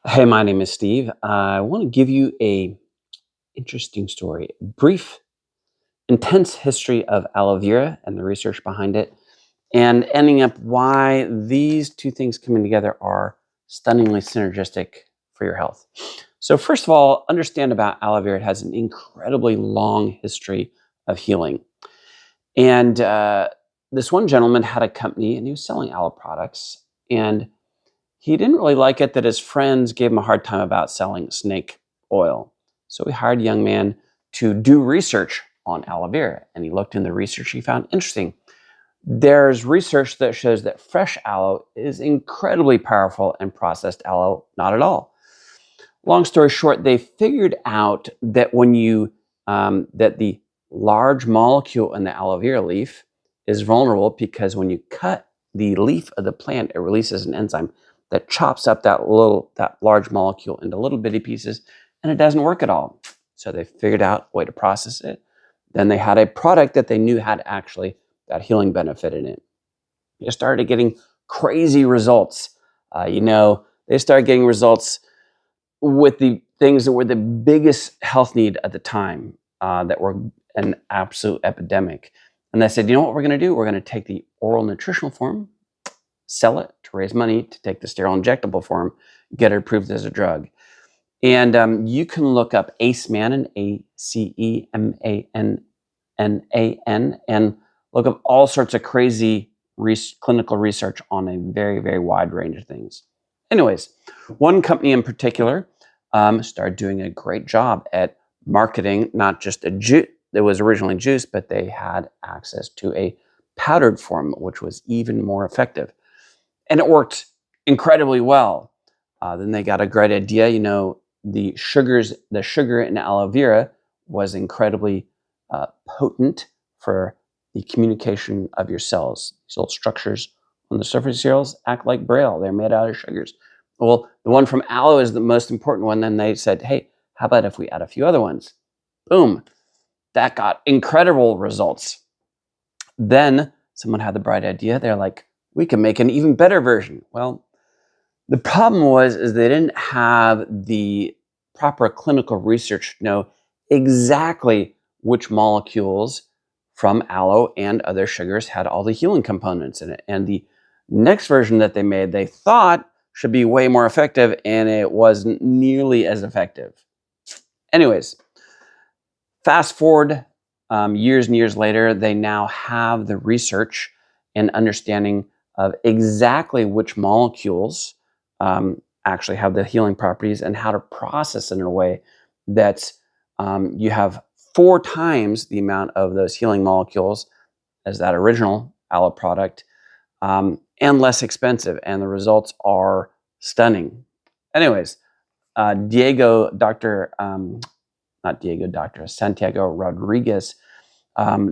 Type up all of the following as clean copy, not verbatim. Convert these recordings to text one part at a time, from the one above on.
Hey, my name is Steve. I want to give you a interesting story, brief, intense history of aloe vera and the research behind it, and ending up why these two things coming together are stunningly synergistic for your health. So, first of all, understand about aloe vera. It has an incredibly long history of healing, and this one gentleman had a company, and he was selling aloe products, and he didn't really like it that his friends gave him a hard time about selling snake oil. So he hired a young man to do research on aloe vera. And he looked in the research he found interesting. There's research that shows that fresh aloe is incredibly powerful and processed aloe, not at all. Long story short, they figured out that that the large molecule in the aloe vera leaf is vulnerable because when you cut the leaf of the plant, it releases an enzyme that chops up that large molecule into little bitty pieces, and it doesn't work at all. So they figured out a way to process it. Then they had a product that they knew had actually that healing benefit in it. They started getting crazy results. They started getting results with the things that were the biggest health need at the time, that were an absolute epidemic. And they said, you know what we're going to do? We're going to take the oral nutritional form, sell it to raise money to take the sterile injectable form, get it approved as a drug. And you can look up Aceman, ACEMANNAN, and look up all sorts of crazy clinical research on a very, very wide range of things. Anyways, one company in particular started doing a great job at marketing not just a juice that was originally juice, but they had access to a powdered form, which was even more effective. And it worked incredibly well. Then they got a great idea. The sugar in aloe vera was incredibly potent for the communication of your cells. These little structures on the surface of cells act like braille. They're made out of sugars. Well, the one from aloe is the most important one. Then they said, hey, how about if we add a few other ones? Boom. That got incredible results. Then someone had the bright idea. They're like, we can make an even better version. Well, the problem is they didn't have the proper clinical research to know exactly which molecules from aloe and other sugars had all the healing components in it. And the next version that they made, they thought should be way more effective, and it wasn't nearly as effective. Anyways, fast forward years and years later, they now have the research and understanding of exactly which molecules actually have the healing properties and how to process it in a way that you have 4 times the amount of those healing molecules as that original aloe product, and less expensive. And the results are stunning. Anyways, Santiago Rodriguez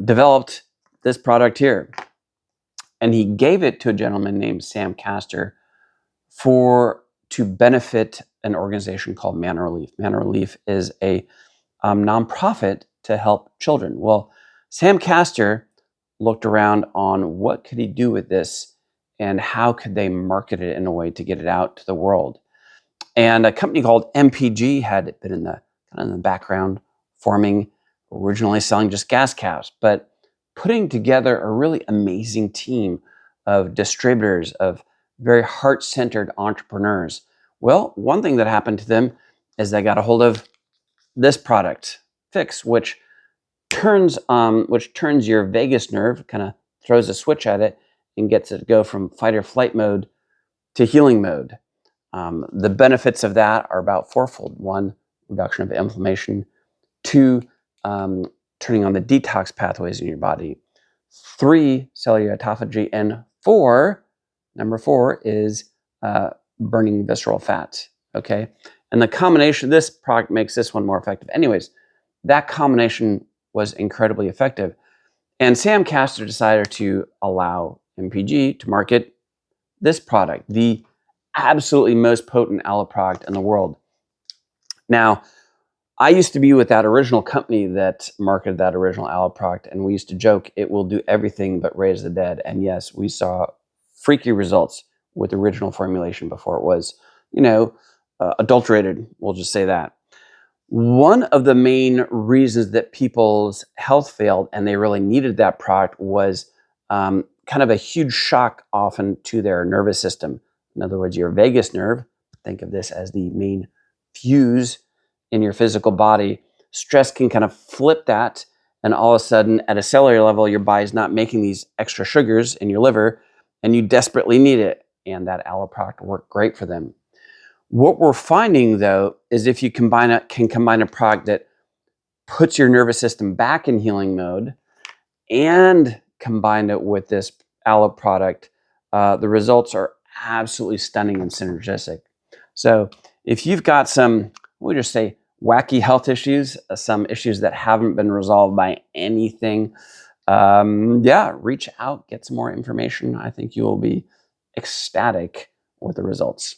developed this product here. And he gave it to a gentleman named Sam Castor to benefit an organization called Man Relief. Man Relief is a nonprofit to help children. Well, Sam Castor looked around on what could he do with this and how could they market it in a way to get it out to the world. And a company called MPG had been in the background, forming, originally selling just gas caps, but putting together a really amazing team of distributors, of very heart-centered entrepreneurs. Well, one thing that happened to them is they got a hold of this product, PHIX, which turns your vagus nerve, kind of throws a switch at it and gets it to go from fight or flight mode to healing mode. The benefits of that are about fourfold. 1, reduction of inflammation. 2, turning on the detox pathways in your body. 3, cellular autophagy. And 4, number 4 is burning visceral fat. Okay, and the combination of this product makes this one more effective. Anyways, that combination was incredibly effective. And Sam Castor decided to allow MPG to market this product, the absolutely most potent aloe product in the world. Now, I used to be with that original company that marketed that original aloe product, and we used to joke it will do everything but raise the dead. And yes, we saw freaky results with the original formulation before it was, adulterated. We'll just say that. One of the main reasons that people's health failed and they really needed that product was kind of a huge shock often to their nervous system. In other words, your vagus nerve, think of this as the main fuse in your physical body. Stress can kind of flip that, and all of a sudden, at a cellular level, your body's not making these extra sugars in your liver, and you desperately need it. And that aloe product worked great for them. What we're finding, though, is if you can combine a product that puts your nervous system back in healing mode and combine it with this aloe product, the results are absolutely stunning and synergistic. So if you've got some, we'll just say, wacky health issues, some issues that haven't been resolved by anything, yeah, reach out, get some more information. I think you will be ecstatic with the results.